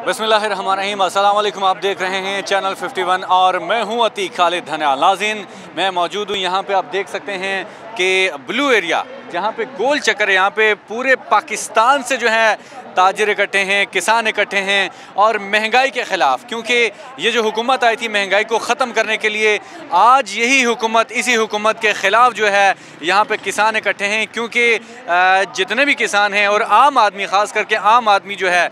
बिस्मिल्लाहिर्रहमानिर्रहीम, अस्सलाम वालेकुम। आप देख रहे हैं चैनल 51 और मैं हूं अतीक खालिद धनियाल। नाज़रीन, मैं मौजूद हूं यहाँ पे। आप देख सकते हैं कि ब्लू एरिया जहाँ पे गोल चक्कर है, यहाँ पे पूरे पाकिस्तान से जो है ताजिर इकट्ठे हैं, किसान इकट्ठे हैं और महंगाई के ख़िलाफ़, क्योंकि ये जो हुकूमत आई थी महंगाई को ख़त्म करने के लिए, आज यही हुकूमत, इसी हुकूमत के ख़िलाफ़ जो है यहाँ पे किसान इकट्ठे हैं। क्योंकि जितने भी किसान हैं और आम आदमी, ख़ास करके आम आदमी जो है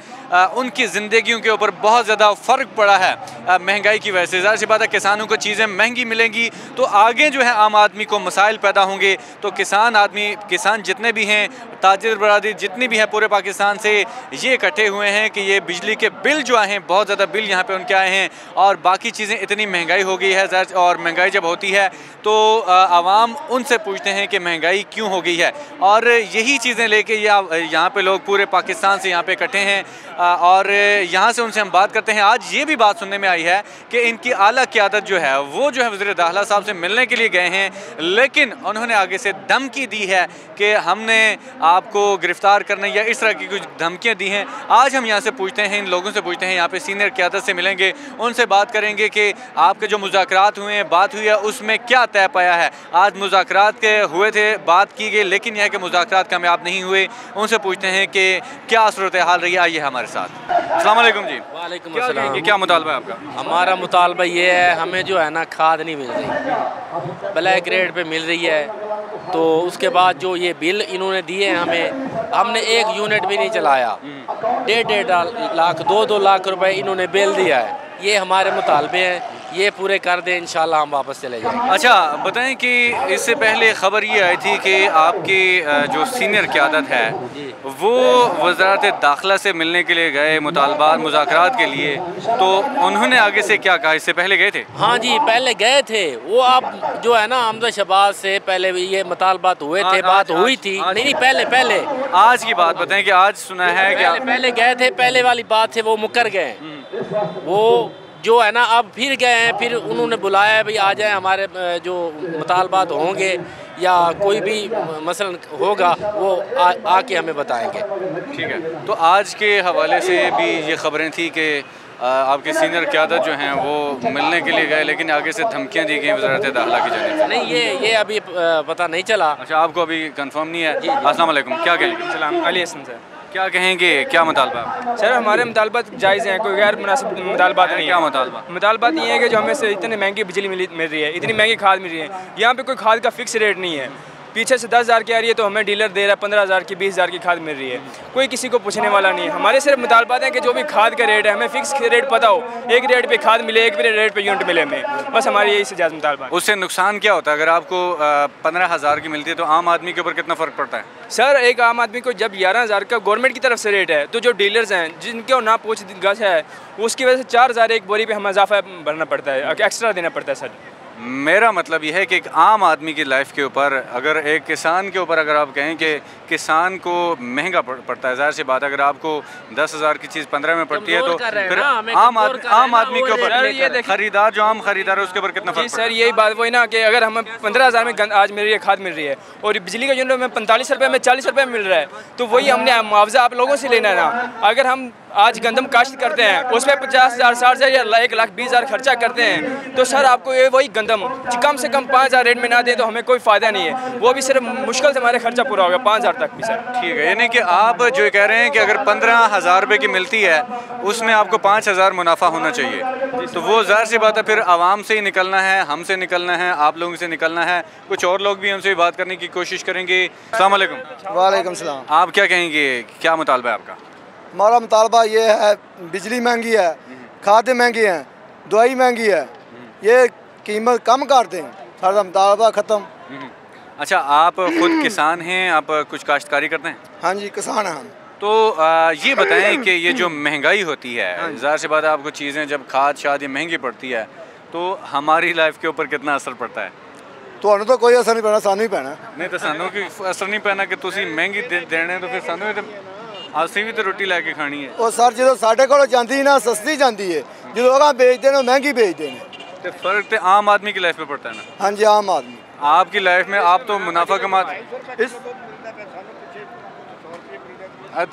उनकी ज़िंदगियों के ऊपर बहुत ज़्यादा फ़र्क पड़ा है महंगाई की वजह से। ज़ाहिर सी बात है, किसानों को चीज़ें महंगी मिलेंगी तो आगे जो है आम आदमी को मसाइल पैदा होंगे। तो किसान जितने भी हैं, ताजिर बरादरी जितनी भी है पूरे पाकिस्तान से, ये इकट्ठे हुए हैं कि ये बिजली के बिल जो आए हैं, बहुत ज़्यादा बिल यहाँ पे उनके आए हैं और बाकी चीज़ें, इतनी महंगाई हो गई है। और महंगाई जब होती है तो आवाम उनसे पूछते हैं कि महंगाई क्यों हो गई है, और यही चीज़ें लेके यहाँ पे लोग पूरे पाकिस्तान से यहाँ पे इकट्ठे हैं और यहाँ से उनसे हम बात करते हैं। आज ये भी बात सुनने में आई है कि इनकी आला क़यादत जो है वो जो है वज़ीर दाखिला साहब से मिलने के लिए गए हैं, लेकिन उन्होंने आगे से धमकी दी है कि हमने आपको गिरफ्तार करने या इस तरह की कुछ धमकियाँ दी हैं। आज हम यहाँ से पूछते हैं, इन लोगों से पूछते हैं, यहाँ पे सीनियर क़यादत से मिलेंगे, उनसे बात करेंगे कि आपके जो मुज़ाकरात हुए हैं, बात हुई है, उसमें क्या तय पाया है। आज मुज़ाकरात के हुए थे, बात की गई, लेकिन यह कि मुज़ाकरात कामयाब नहीं हुए। उनसे पूछते हैं कि क्या सूरत हाल रही है। आइए हमारे साथ। अस्सलाम वालेकुम जी। वालेकुम अस्सलाम। क्या मुतालबा है आपका? हमारा मुतालबा ये है, हमें जो है ना खाद नहीं मिल रही, ब्लैक रेट पे मिल रही है। तो उसके बाद जो ये बिल इन्होंने दिए हैं हमें, हमने एक यूनिट भी नहीं चलाया। 1.5 लाख 2 लाख रुपए इन्होंने बिल दिया है। ये हमारे मुतालबे हैं, ये पूरे कर दें, इंशाल्लाह हम वापस चले जाएंगे। अच्छा बताएं कि इससे पहले ख़बर ये आई थी कि आपकी जो सीनियर क़यादत है वो वज़ारत दाखिला से मिलने के लिए गए, मुतालबात मुज़ाकरात के लिए, तो उन्होंने आगे से क्या कहा? इससे पहले गए थे? हाँ जी, पहले गए थे वो। आप जो है ना हमजा शहबाज से पहले ये मुतालबात हुए थे, बात हुई थी। नहीं, पहले आज की बात बताएं कि आज सुना है कि पहले गए थे, पहले वाली बात है, वो मुकर गए। वो जो है ना अब फिर गए हैं, फिर उन्होंने बुलाया भाई आ जाए, हमारे जो मुतालबात होंगे या कोई भी मसलन होगा वो आके हमें बताएंगे। ठीक है। तो आज के हवाले से भी ये खबरें थी कि आपके सीनियर क़यादत जो हैं वो मिलने के लिए गए, लेकिन आगे से धमकियां दी गई वज़ारत दाखिला की जानिब से। नहीं, ये अभी पता नहीं चला। अच्छा, आपको अभी कंफर्म नहीं है? अस्सलाम वालेकुम, क्या कहेंगे? सलाम, अली हसन सर। क्या कहेंगे, क्या मुतालबा है? सर हमारे मुतालबात जायज़ हैं, कोई गैर मुनासिब मुतालबात नहीं। क्या मुतालबा? मुतालबात ये है कि जो हमें से इतनी महंगी बिजली मिल रही है, इतनी महंगी खाद मिल रही है, यहाँ पे कोई खाद का फिक्स रेट नहीं है। पीछे से 10,000 की आ रही है तो हमें डीलर दे रहा है 15,000 की, 20,000 की खाद मिल रही है। कोई किसी को पूछने वाला नहीं है। हमारे सिर्फ मुतालबात हैं कि जो भी खाद का रेट है हमें फिक्स रेट पता हो, एक रेट पे खाद मिले, एक रेट पे यूनिट मिले हमें, बस हमारी यही से ज़्यादा मुतालबा है। उससे नुकसान क्या होता है? अगर आपको 15,000 की मिलती है तो आम आदमी के ऊपर कितना फ़र्क पड़ता है? सर एक आम आदमी को जब 11,000 का गवर्नमेंट की तरफ से रेट है, तो जो डीलर्स हैं जिनके ना पूछ गछ है, उसकी वजह से 4,000 एक बोरी पे हमें इजाफा भरना पड़ता है, एक्स्ट्रा देना पड़ता है। सर मेरा मतलब यह है कि एक आम आदमी की लाइफ के ऊपर, अगर एक किसान के ऊपर अगर आप कहें कि किसान को महंगा पड़ता है, ज़ाहिर सी बात है, अगर आपको 10,000 की चीज़ 15 में पड़ती है तो फिर आम आदमी के ऊपर, खरीदार जो आम खरीदार है उसके ऊपर कितना फर्क? सर यही बात वही ना कि अगर हमें 15,000 में आज मिल रही है, खाद मिल रही है, और बिजली का यूनिट में 45 रुपये में 40 रुपये मिल रहा है, तो वही हमने मुआवजा आप लोगों से लेना है ना। अगर हम आज गंदम काश्त करते हैं, उसमें 50,000 60,000 या 1,20,000 खर्चा करते हैं, तो सर आपको ये वही गंदम कम से कम 5,000 रेट में ना दें तो हमें कोई फ़ायदा नहीं है। वो भी सिर्फ मुश्किल से हमारे खर्चा पूरा होगा 5,000 तक भी। सर ठीक है, यानी कि आप जो कह रहे हैं कि अगर 15,000 रुपये की मिलती है उसमें आपको 5,000 मुनाफा होना चाहिए, तो वो ज़ाहिर सी बात है फिर आवाम से ही निकलना है, हमसे निकलना है, आप लोगों से निकलना है। कुछ और लोग भी हमसे भी बात करने की कोशिश करेंगे। अस्सलाम वालेकुम। वालेकुम सलाम। आप क्या कहेंगे, क्या मुतालबा है आपका? हमारा मुतालबा ये है, बिजली महंगी है, खाद महंगी हैं, दवाई महंगी है, ये कीमत कम कर दें, सारा मुतालबा ख़त्म। अच्छा, आप खुद किसान हैं, आप कुछ काश्तकारी करते हैं? हाँ जी, किसान हैं हम। तो ये बताएं कि ये जो महंगाई होती है, ज़ाहिर सी बात है आपको चीज़ें जब खाद शाद ये महंगी पड़ती है तो हमारी लाइफ के ऊपर कितना असर पड़ता है? तो कोई असर नहीं पैना, सानू ही पैना। नहीं तो सानू की असर नहीं पैना कि तुसी महंगी देने तो फिर सानू भी ਅਸੀਂ ਵੀ ਤਾਂ ਰੋਟੀ ਲੈ ਕੇ ਖਾਣੀ ਹੈ। ਉਹ ਸਰ ਜਦੋਂ ਸਾਡੇ ਕੋਲ ਜਾਂਦੀ ਨਾ ਸਸਤੀ ਜਾਂਦੀ ਹੈ, ਜਦੋਂ ਅਗਾ ਵੇਚਦੇ ਨੇ ਮਹਿੰਗੀ ਵੇਚਦੇ ਨੇ। तो फ़र्क तो आम आदमी की लाइफ में पड़ता है ना? हाँ जी, आम आदमी। आपकी लाइफ में आप तो मुनाफा कमाते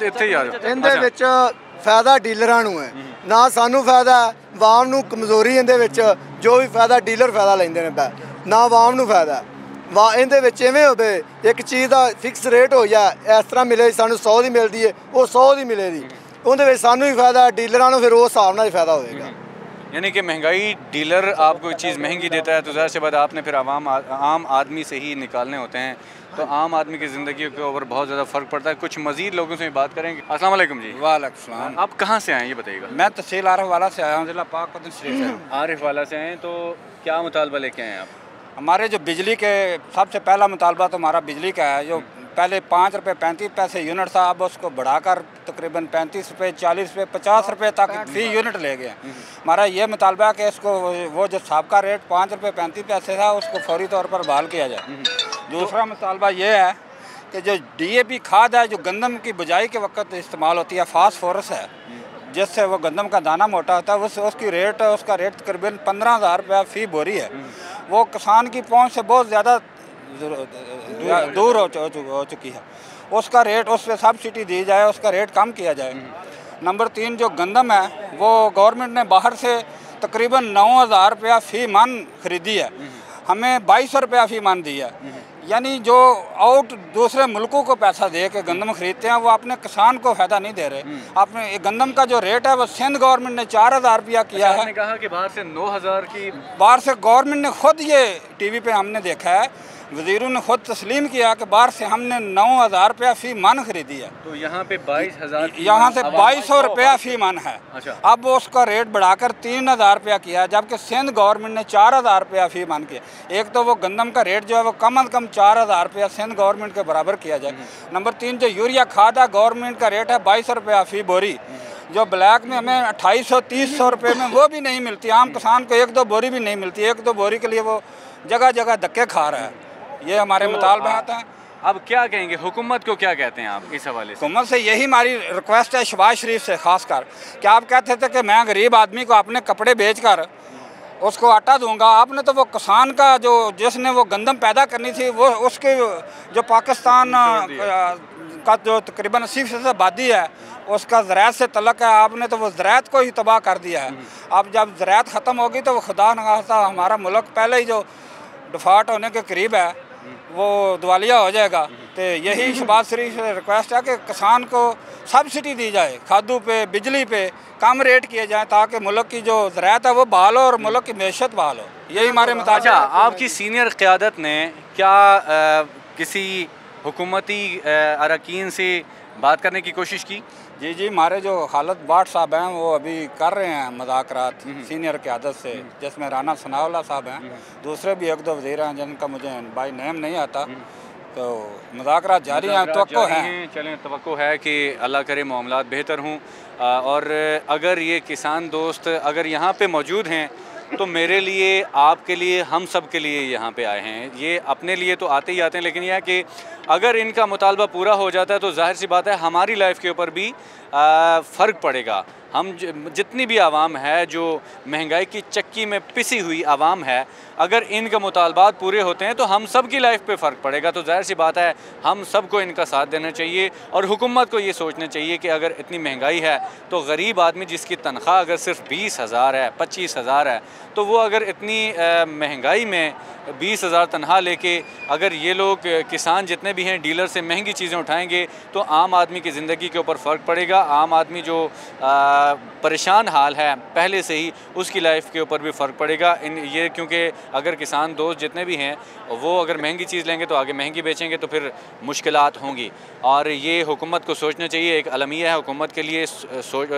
इतने ही आ जाओ। ਇਹਦੇ ਵਿੱਚ ਫਾਇਦਾ ਡੀਲਰਾਂ ਨੂੰ ਹੈ, ਨਾ ਸਾਨੂੰ ਫਾਇਦਾ। ਆਵਾਮ ਨੂੰ ਕਮਜ਼ੋਰੀ ਇਹਦੇ ਵਿੱਚ, ਜੋ ਵੀ ਫਾਇਦਾ ਡੀਲਰ ਫਾਇਦਾ ਲੈਂਦੇ ਨੇ, ਨਾ ਆਵਾਮ ਨੂੰ ਫਾਇਦਾ। ਇਹਦੇ ਵਿੱਚ ਇਵੇਂ ਹੋਵੇ ਇੱਕ ਚੀਜ਼ ਦਾ ਫਿਕਸ ਰੇਟ ਹੋ ਜਾ, ਇਸ ਤਰ੍ਹਾਂ ਮਿਲੇ, ਸਾਨੂੰ 100 ਦੀ ਮਿਲਦੀ ਹੈ ਉਹ 100 ਦੀ ਮਿਲੇਗੀ, ਉਹਦੇ ਵਿੱਚ ਸਾਨੂੰ ਵੀ ਫਾਇਦਾ, ਡੀलਰਾਂ ਨੂੰ फिर वो हिसाब ਨਾਲ ही फायदा होएगा। यानी कि महंगाई, डीलर आपको चीज़ महंगी देता है तो ज़ाहिर सी बात आपने फिर आम आदमी से ही निकालने होते हैं, तो आम आदमी की ज़िंदगी के ऊपर बहुत ज़्यादा फ़र्क पड़ता है। कुछ मज़ीद लोगों से बात करेंगे। अस्सलाम वालेकुम जी। वालेकुम सलाम। आप कहाँ से आए ये बताइएगा। मैं तहसील आरिफ वाला से आया हूँ, ज़िला पाकपतन शरीफ से। आरिफ वाला से आए, तो क्या मुतालबा लेके आए आप? हमारे जो बिजली के सबसे पहला मुतालबा तो हमारा बिजली का है, जो पहले 5 रुपये 35 पैसे यूनिट था, अब उसको बढ़ाकर तकरीबन 35 रुपये 40 रुपये 50 रुपये तक फी यूनिट ले गए। हमारा ये मुतालबा है कि इसको वो जो साबका रेट 5 रुपये 35 पैसे था उसको फौरी तौर पर बहाल किया जाए। दूसरा मुतालबा ये है कि जो DAP खाद है, जो गंदम की बुझाई के वक्त इस्तेमाल होती है, फास्फोरस है, जिससे वो गंदम का दाना मोटा होता है, उसका रेट तकरीबन 15,000 रुपया फ़ी बोरी है। वो किसान की पहुंच से बहुत ज़्यादा दूर हो चुकी है। उसका रेट, उस पर सब्सिडी दी जाए, उसका रेट कम किया जाए। नंबर 3 जो गंदम है वो गवर्नमेंट ने बाहर से तकरीबन 9,000 रुपया फ़ी मन ख़रीदी है, हमें 2,200 रुपया फ़ी मन दी है। यानी जो आउट दूसरे मुल्कों को पैसा दे के गंदम खरीदते हैं वो अपने किसान को फ़ायदा नहीं दे रहे। अपने गंदम का जो रेट है वो सिंध गवर्नमेंट ने 4,000 रुपया किया है। आपने कहा कि बाहर से 9,000 की, बाहर से गवर्नमेंट ने खुद, ये TV पे हमने देखा है, वज़ीरों ने खुद तस्लीम किया कि बाहर से हमने 9,000 रुपया फ़ी मन खरीदी है। तो यहाँ पे 22,000, यहाँ से 2,200 रुपया फ़ी मन है। अच्छा। अब उसका रेट बढ़ाकर 3,000 रुपया किया है, जबकि सिंध गवर्नमेंट ने 4,000 रुपया फ़ी मन किया। एक तो वो गंदम का रेट जो है वो कम से कम 4,000 रुपया सिंध गवर्नमेंट के बराबर किया जाए। नंबर 3 जो यूरिया खाद है, गवर्नमेंट का रेट है 2,200 रुपया फ़ी बोरी, जो ब्लैक में हमें 2,500-300 रुपये में वो भी नहीं मिलती। आम किसान को 1-2 बोरी भी नहीं मिलती, 1-2 बोरी के लिए वो जगह जगह धक्के खा रहा है। ये हमारे मुतालबात हैं। अब क्या कहेंगे, हुकूमत को क्या कहते हैं आप इस हवाले से? हुकूमत से यही हमारी रिक्वेस्ट है, शहबाज शरीफ से ख़ास कर, कि आप कहते थे कि मैं गरीब आदमी को अपने कपड़े बेचकर उसको आटा दूंगा, आपने तो वो किसान का जो, जिसने वो गंदम पैदा करनी थी, वो उसके जो पाकिस्तान का जो तकरीबन 80% आबादी है उसका ज़राअत से तल्लुक़ है, आपने तो वो ज़राअत को ही तबाह कर दिया है। अब जब ज़राअत ख़त्म होगी तो वो खुदा न खास्ता हमारा मुल्क पहले ही जो डिफ़ॉल्ट होने के करीब है वो दिवालिया हो जाएगा। तो यही शहबाज शरीफ से रिक्वेस्ट है कि किसान को सब्सिडी दी जाए, खादों पे, बिजली पे कम रेट किए जाए, ताकि मुल्क की जो ज़राअत है वो बहाल हो और मुल्क की मैशत बहाल हो। यही हमारे मुताबिक। अच्छा, आपकी सीनियर क़यादत ने क्या किसी हुकूमती अरकान से बात करने की कोशिश की? जी, हमारे जो खालिद बाट साहब हैं वो अभी कर रहे हैं मुज़ाकरात सीनियर क़यादत से, जिसमें राना सनाउल्लाह साहब हैं, दूसरे भी 1-2 वज़ीर हैं जिनका मुझे बाई नेम नहीं आता, तो मुज़ाकरात जारी हैं, तवक्को है। चलें, तवक्को है कि अल्लाह करे मामलात बेहतर हों। और अगर ये किसान दोस्त अगर यहाँ पे मौजूद हैं तो मेरे लिए, आपके लिए, हम सब के लिए यहाँ पे आए हैं। ये अपने लिए तो आते ही आते हैं, लेकिन यह है कि अगर इनका मुतालबा पूरा हो जाता है तो जाहिर सी बात है हमारी लाइफ के ऊपर भी फ़र्क पड़ेगा। हम जितनी भी आवाम है जो महंगाई की चक्की में पिसी हुई आवाम है, अगर इनका मुतालबात पूरे होते हैं तो हम सब की लाइफ पे फ़र्क पड़ेगा। तो जाहिर सी बात है हम सब को इनका साथ देना चाहिए और हुकूमत को ये सोचना चाहिए कि अगर इतनी महंगाई है तो गरीब आदमी जिसकी तनख्वाह अगर सिर्फ 20,000 है, 25,000 है, तो वो अगर इतनी महंगाई में 20,000 तनख्वाह लेके अगर ये लोग किसान जितने भी हैं डीलर से महंगी चीज़ें उठाएंगे तो आम आदमी की ज़िंदगी के ऊपर फ़र्क पड़ेगा। आम आदमी जो परेशान हाल है पहले से ही, उसकी लाइफ के ऊपर भी फ़र्क पड़ेगा। ये क्योंकि अगर किसान दोस्त जितने भी हैं वो अगर महंगी चीज़ लेंगे तो आगे महंगी बेचेंगे तो फिर मुश्किलात होंगी। और ये हुकूमत को सोचना चाहिए, एक अलमिया है हुकूमत के लिए,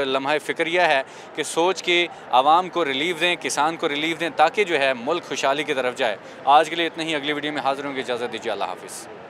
लम्हा फ़िक्रिया है कि सोच के आवाम को रिलीफ दें, किसान को रिलीफ दें, ताकि जो है मुल्क खुशहाली की तरफ जाए। आज के लिए इतना ही, अगली वीडियो में हाज़िर होंगे, इजाज़त दीजिए, अल्लाह हाफ़िज़।